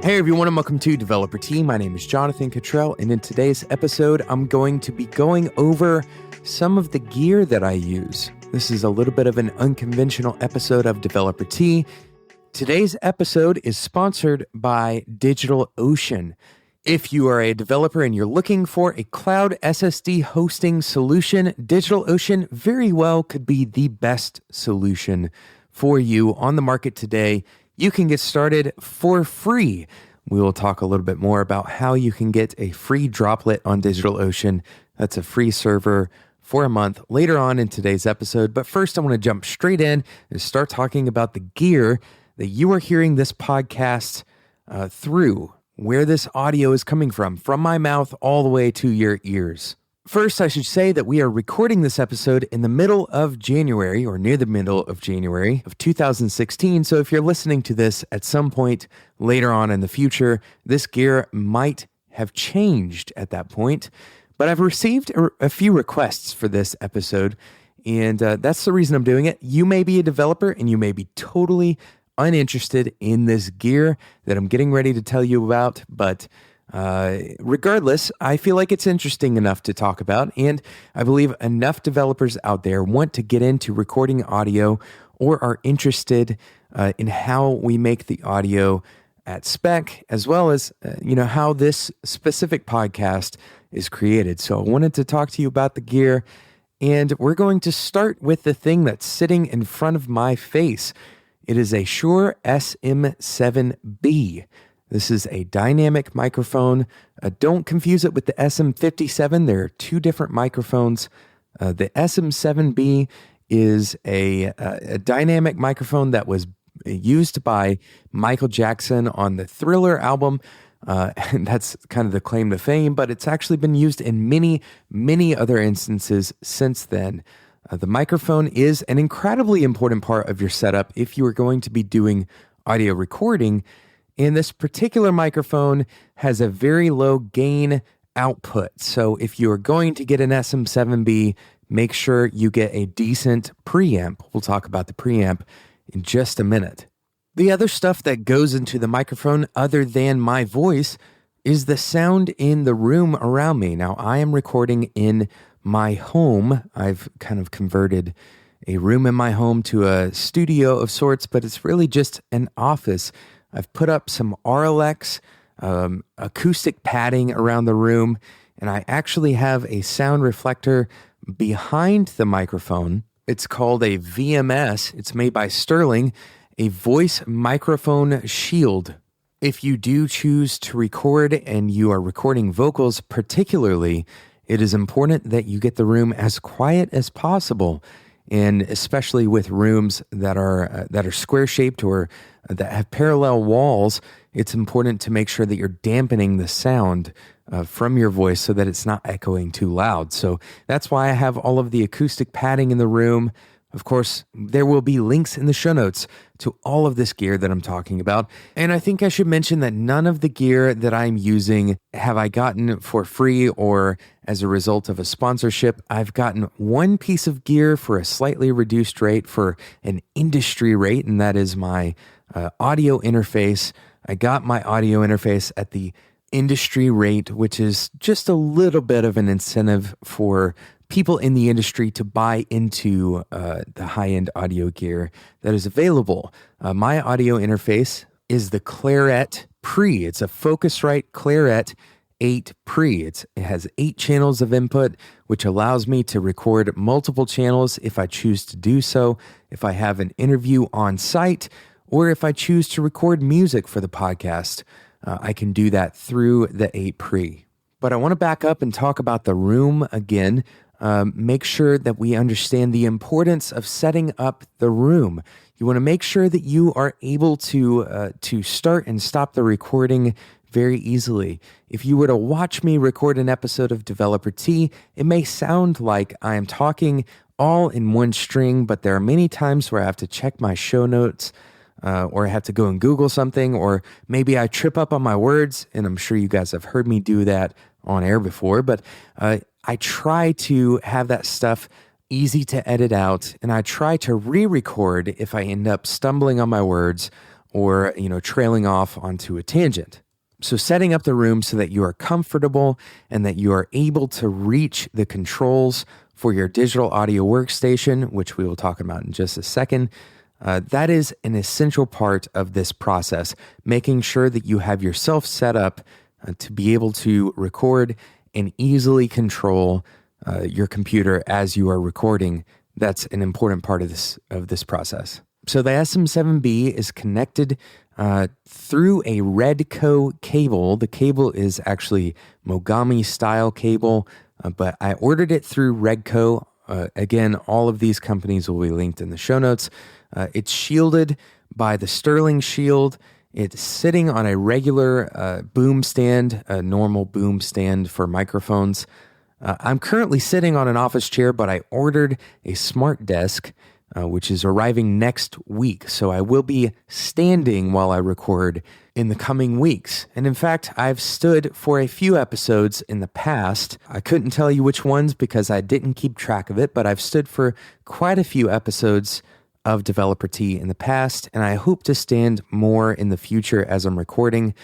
Hey everyone, and welcome to Developer Tea. My name is Jonathan Cottrell, and in today's episode, I'm going to be going over some of the gear that I use. This is a little bit of an unconventional episode of Developer Tea. Today's episode is sponsored by DigitalOcean. If you are a developer and you're looking for a cloud SSD hosting solution, DigitalOcean very well could be the best solution for you on the market today. You can get started for free. We will talk a little bit more about how you can get a free droplet on DigitalOcean. That's a free server for a month later on in today's episode. But first, I want to jump straight in and start talking about the gear that you are hearing this podcast through, where this audio is coming from my mouth all the way to your ears. First, I should say that we are recording this episode in the middle of January, or near the middle of January of 2016. So if you're listening to this at some point later on in the future, this gear might have changed at that point. But I've received a few requests for this episode, and that's the reason I'm doing it. You may be a developer, and you may be totally uninterested in this gear that I'm getting ready to tell you about, but regardless, I feel like it's interesting enough to talk about, and I believe enough developers out there want to get into recording audio or are interested in how we make the audio at spec, as well as how this specific podcast is created. So I wanted to talk to you about the gear, and we're going to start with the thing that's sitting in front of my face. It is a Shure SM7B. This is a dynamic microphone. Don't confuse it with the SM57. There are two different microphones. The SM7B is a dynamic microphone that was used by Michael Jackson on the Thriller album. And that's kind of the claim to fame, but it's actually been used in many, many other instances since then. The microphone is an incredibly important part of your setup if you are going to be doing audio recording. And this particular microphone has a very low gain output. So if you are going to get an SM7B, make sure you get a decent preamp. We'll talk about the preamp in just a minute. The other stuff that goes into the microphone other than my voice is the sound in the room around me. Now, I am recording in my home. I've kind of converted a room in my home to a studio of sorts, but it's really just an office. I've put up some RLX acoustic padding around the room, and I actually have a sound reflector behind the microphone. It's called a VMS. It's made by Sterling, a voice microphone shield. If you do choose to record and you are recording vocals particularly, it is important that you get the room as quiet as possible. And especially with rooms that are square shaped or that have parallel walls, it's important to make sure that you're dampening the sound from your voice so that it's not echoing too loud. So that's why I have all of the acoustic padding in the room. Of course, there will be links in the show notes to all of this gear that I'm talking about. And I think I should mention that none of the gear that I'm using have I gotten for free or as a result of a sponsorship. I've gotten one piece of gear for a slightly reduced rate for an industry rate, and that is my audio interface. I got my audio interface at the industry rate, which is just a little bit of an incentive for people in the industry to buy into the high-end audio gear that is available. My audio interface is the Claret Pre. It's a Focusrite Claret 8 Pre. It has 8 channels of input, which allows me to record multiple channels if I choose to do so, if I have an interview on site, or if I choose to record music for the podcast. I can do that through the 8 Pre. But I want to back up and talk about the room again. Make sure that we understand the importance of setting up the room. You want to make sure that you are able to start and stop the recording very easily. If you were to watch me record an episode of Developer Tea, it may sound like I am talking all in one string, but there are many times where I have to check my show notes, or I have to go and Google something, or maybe I trip up on my words, and I'm sure you guys have heard me do that on air before, but I try to have that stuff easy to edit out, and I try to re-record if I end up stumbling on my words or, trailing off onto a tangent. So setting up the room so that you are comfortable and that you are able to reach the controls for your digital audio workstation, which we will talk about in just a second, that is an essential part of this process, making sure that you have yourself set up to be able to record and easily control your computer as you are recording. That's an important part of this process. So the SM7B is connected through a Redco cable. The cable is actually Mogami style cable, but I ordered it through Redco. Again, all of these companies will be linked in the show notes. It's shielded by the Sterling Shield. It's sitting on a regular boom stand, a normal boom stand for microphones. I'm currently sitting on an office chair, but I ordered a smart desk, which is arriving next week. So I will be standing while I record in the coming weeks. And in fact, I've stood for a few episodes in the past. I couldn't tell you which ones because I didn't keep track of it, but I've stood for quite a few episodes of Developer Tea in the past, and I hope to stand more in the future as I'm recording.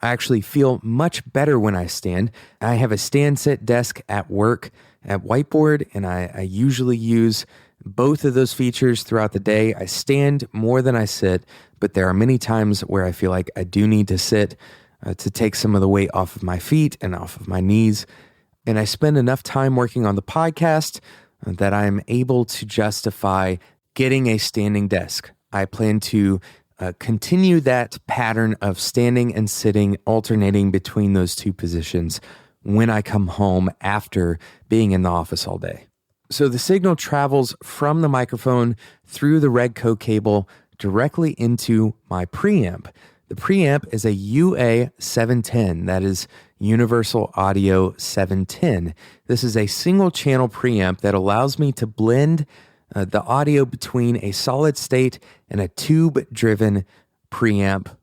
I actually feel much better when I stand. I have a stand-sit desk at work at Whiteboard, and I usually use both of those features throughout the day. I stand more than I sit, but there are many times where I feel like I do need to sit to take some of the weight off of my feet and off of my knees. And I spend enough time working on the podcast that I'm able to justify getting a standing desk. I plan to continue that pattern of standing and sitting, alternating between those two positions when I come home after being in the office all day. So the signal travels from the microphone through the Redco cable directly into my preamp. The preamp is a UA710, that is Universal Audio 710. This is a single channel preamp that allows me to blend the audio between a solid state and a tube-driven preamp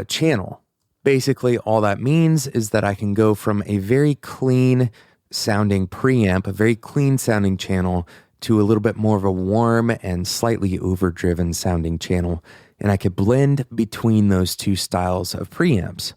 channel. Basically, all that means is that I can go from a very clean sounding preamp, a very clean sounding channel, to a little bit more of a warm and slightly overdriven sounding channel, and I could blend between those two styles of preamps.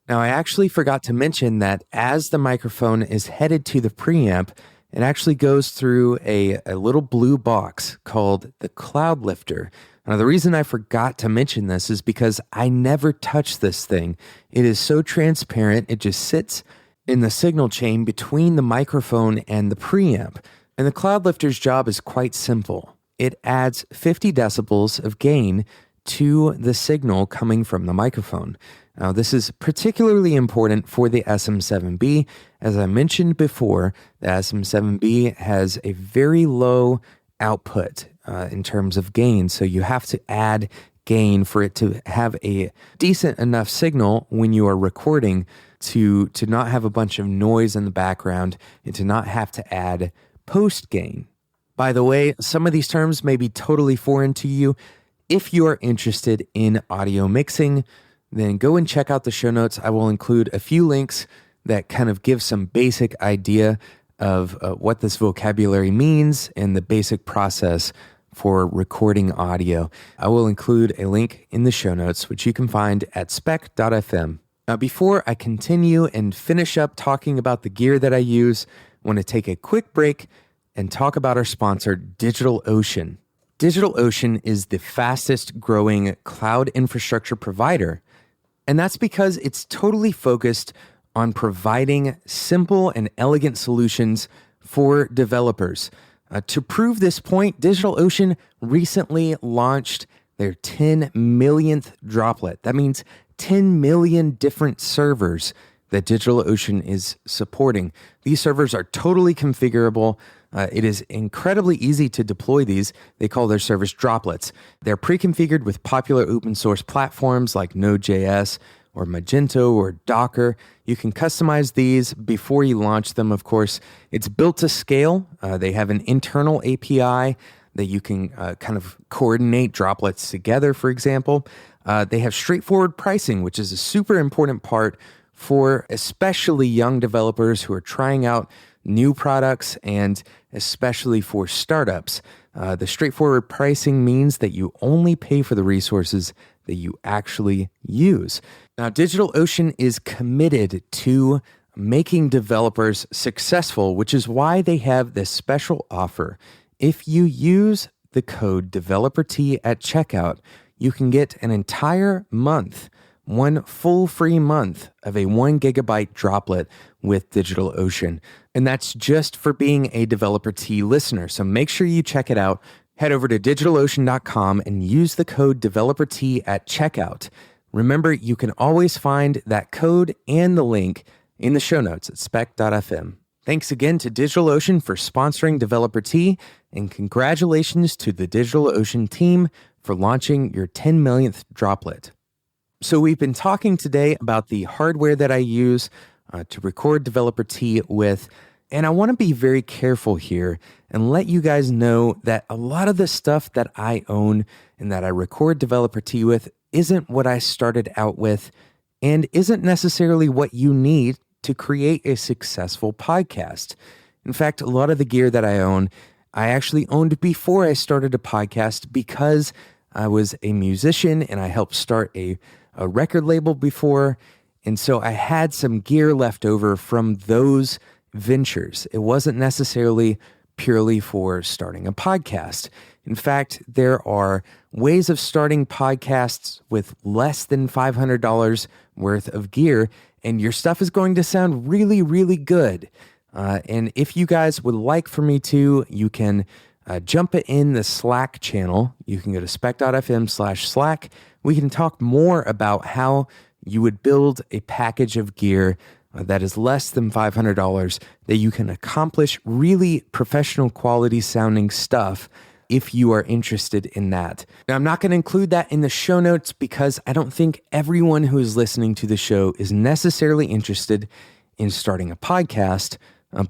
Now, I actually forgot to mention that as the microphone is headed to the preamp, it actually goes through a little blue box called the Cloud Lifter. Now, the reason I forgot to mention this is because I never touch this thing. It is so transparent, it just sits in the signal chain between the microphone and the preamp. And the Cloud Lifter's job is quite simple. It adds 50 decibels of gain to the signal coming from the microphone. Now, this is particularly important for the SM7B. As I mentioned before, the SM7B has a very low output in terms of gain, so you have to add gain for it to have a decent enough signal when you are recording to not have a bunch of noise in the background and to not have to add post gain. By the way, some of these terms may be totally foreign to you. If you are interested in audio mixing, then go and check out the show notes. I will include a few links that kind of give some basic idea of what this vocabulary means and the basic process for recording audio. I will include a link in the show notes, which you can find at spec.fm. Now, before I continue and finish up talking about the gear that I use, I want to take a quick break and talk about our sponsor, DigitalOcean. DigitalOcean is the fastest growing cloud infrastructure provider. And that's because it's totally focused on providing simple and elegant solutions for developers. To prove this point, DigitalOcean recently launched their 10 millionth droplet. That means 10 million different servers that DigitalOcean is supporting. These servers are totally configurable. It is incredibly easy to deploy these. They call their servers droplets. They're pre-configured with popular open source platforms like Node.js or Magento or Docker. You can customize these before you launch them, of course. It's built to scale. They have an internal API that you can kind of coordinate droplets together, for example. They have straightforward pricing, which is a super important part for especially young developers who are trying out new products and especially for startups. The straightforward pricing means that you only pay for the resources that you actually use. Now, DigitalOcean is committed to making developers successful, which is why they have this special offer. If you use the code DeveloperT at checkout, you can get an entire month, one full free month of a 1 gigabyte droplet with DigitalOcean. And that's just for being a DeveloperT listener. So make sure you check it out. Head over to DigitalOcean.com and use the code DeveloperT at checkout. Remember, you can always find that code and the link in the show notes at spec.fm. Thanks again to DigitalOcean for sponsoring DeveloperT, and congratulations to the DigitalOcean team for launching your 10 millionth droplet. So we've been talking today about the hardware that I use to record DeveloperT with, and I want to be very careful here and let you guys know that a lot of the stuff that I own and that I record DeveloperT with isn't what I started out with and isn't necessarily what you need to create a successful podcast. In fact, a lot of the gear that I own, I actually owned before I started a podcast because I was a musician and I helped start a record label before. And so I had some gear left over from those ventures. It wasn't necessarily purely for starting a podcast. In fact, there are ways of starting podcasts with less than $500 worth of gear, and your stuff is going to sound really, really good. And if you guys would like for me to, you can jump it in the Slack channel. You can go to spec.fm/Slack. We can talk more about how you would build a package of gear that is less than $500 that you can accomplish really professional quality sounding stuff if you are interested in that. Now, I'm not going to include that in the show notes because I don't think everyone who is listening to the show is necessarily interested in starting a podcast.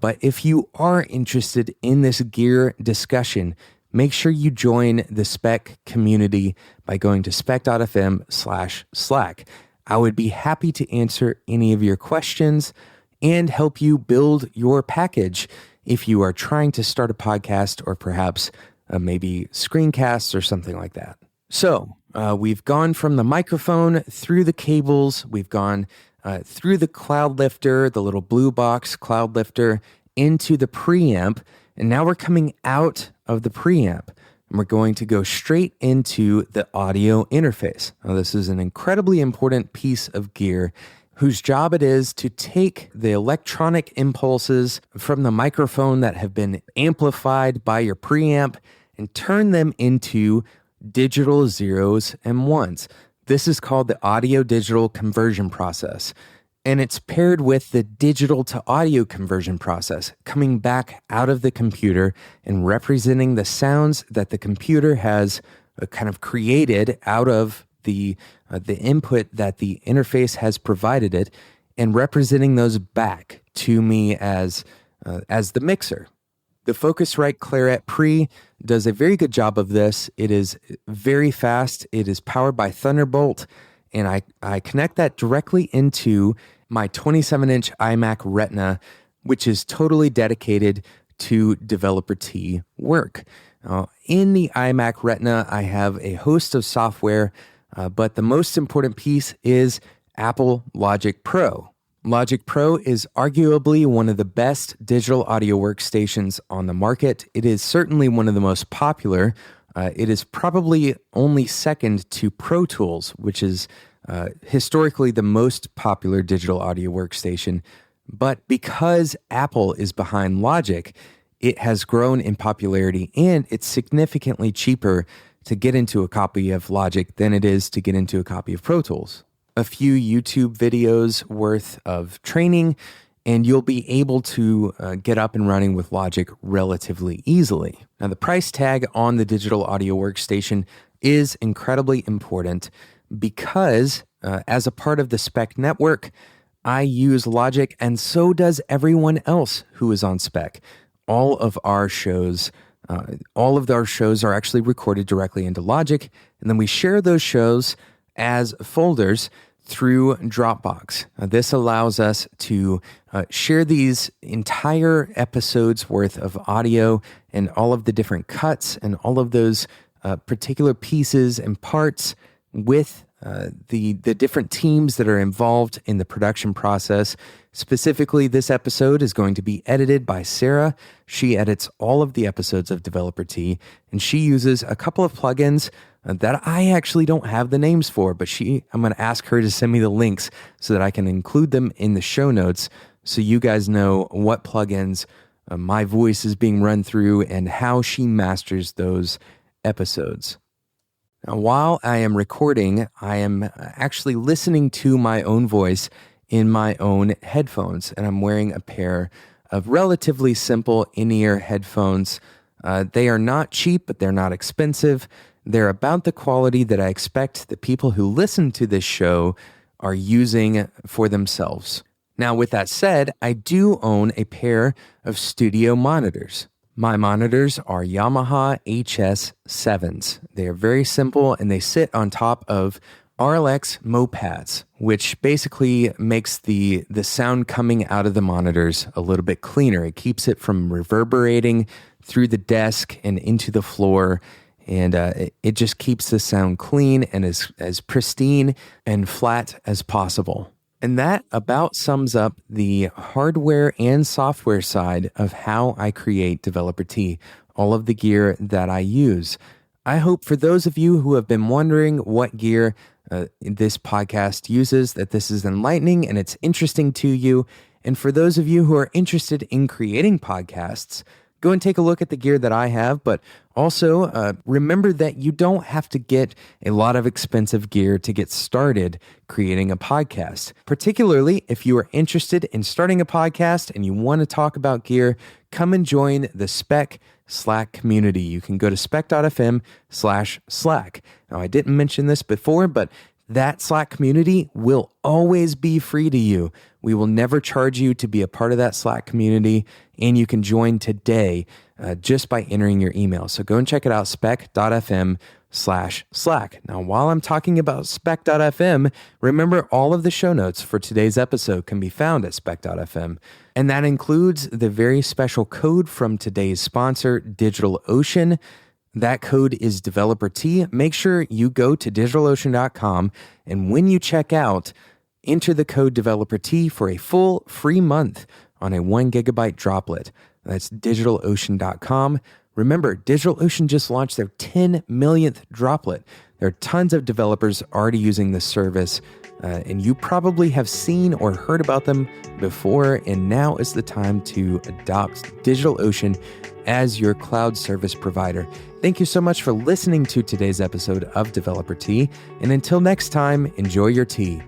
But if you are interested in this gear discussion, make sure you join the Spec community by going to spec.fm/Slack. I would be happy to answer any of your questions and help you build your package if you are trying to start a podcast or perhaps maybe screencasts or something like that. So we've gone from the microphone through the cables. We've gone through the cloud lifter, the little blue box cloud lifter, into the preamp. And now we're coming out of the preamp. And we're going to go straight into the audio interface. Now, this is an incredibly important piece of gear whose job it is to take the electronic impulses from the microphone that have been amplified by your preamp and turn them into digital zeros and ones. This is called the audio-digital conversion process. And it's paired with the digital to audio conversion process, coming back out of the computer and representing the sounds that the computer has kind of created out of the input that the interface has provided it, and representing those back to me as the mixer. The Focusrite Claret Pre does a very good job of this. It is very fast. It is powered by Thunderbolt, and I connect that directly into my 27-inch iMac Retina, which is totally dedicated to DeveloperT work. In the iMac Retina, I have a host of software, but the most important piece is Apple Logic Pro. Logic Pro is arguably one of the best digital audio workstations on the market. It is certainly one of the most popular. It is probably only second to Pro Tools, which is historically the most popular digital audio workstation. But because Apple is behind Logic, it has grown in popularity, and it's significantly cheaper to get into a copy of Logic than it is to get into a copy of Pro Tools. A few YouTube videos worth of training, and you'll be able to get up and running with Logic relatively easily. Now, the price tag on the digital audio workstation is incredibly important because as a part of the Spec network, I use Logic, and so does everyone else who is on Spec. All of our shows are actually recorded directly into Logic, and then we share those shows as folders through Dropbox. This allows us to share these entire episodes worth of audio and all of the different cuts and all of those particular pieces and parts with the different teams that are involved in the production process. Specifically, this episode is going to be edited by Sarah. She edits all of the episodes of Developer Tea, and she uses a couple of plugins that I actually don't have the names for, but I'm going to ask her to send me the links so that I can include them in the show notes so you guys know what plugins my voice is being run through and how she masters those episodes. Now, while I am recording, I am actually listening to my own voice in my own headphones, and I'm wearing a pair of relatively simple in-ear headphones. They are not cheap, but they're not expensive. They're about the quality that I expect the people who listen to this show are using for themselves. Now, with that said, I do own a pair of studio monitors. My monitors are Yamaha HS7s. They are very simple and they sit on top of RLX Mopads, which basically makes the sound coming out of the monitors a little bit cleaner. It keeps it from reverberating through the desk and into the floor, and it just keeps the sound clean and as pristine and flat as possible. And that about sums up the hardware and software side of how I create Developer Tea, all of the gear that I use. I hope for those of you who have been wondering what gear this podcast uses, that this is enlightening and it's interesting to you. And for those of you who are interested in creating podcasts, go and take a look at the gear that I have, but also remember that you don't have to get a lot of expensive gear to get started creating a podcast. Particularly if you are interested in starting a podcast and you want to talk about gear, come and join the Spec Slack community. You can go to spec.fm/Slack. Now, I didn't mention this before, but that Slack community will always be free to you. We will never charge you to be a part of that Slack community, and you can join today just by entering your email. So go and check it out, spec.fm/Slack. Now, while I'm talking about spec.fm, remember all of the show notes for today's episode can be found at spec.fm. And that includes the very special code from today's sponsor, DigitalOcean. That code is Developer Tea. Make sure you go to DigitalOcean.com, and when you check out, enter the code Developer Tea for a full free month on a 1 gigabyte droplet. That's DigitalOcean.com. Remember, DigitalOcean just launched their 10 millionth droplet. There are tons of developers already using this service, and you probably have seen or heard about them before, and now is the time to adopt DigitalOcean as your cloud service provider. Thank you so much for listening to today's episode of Developer Tea, and until next time, enjoy your tea.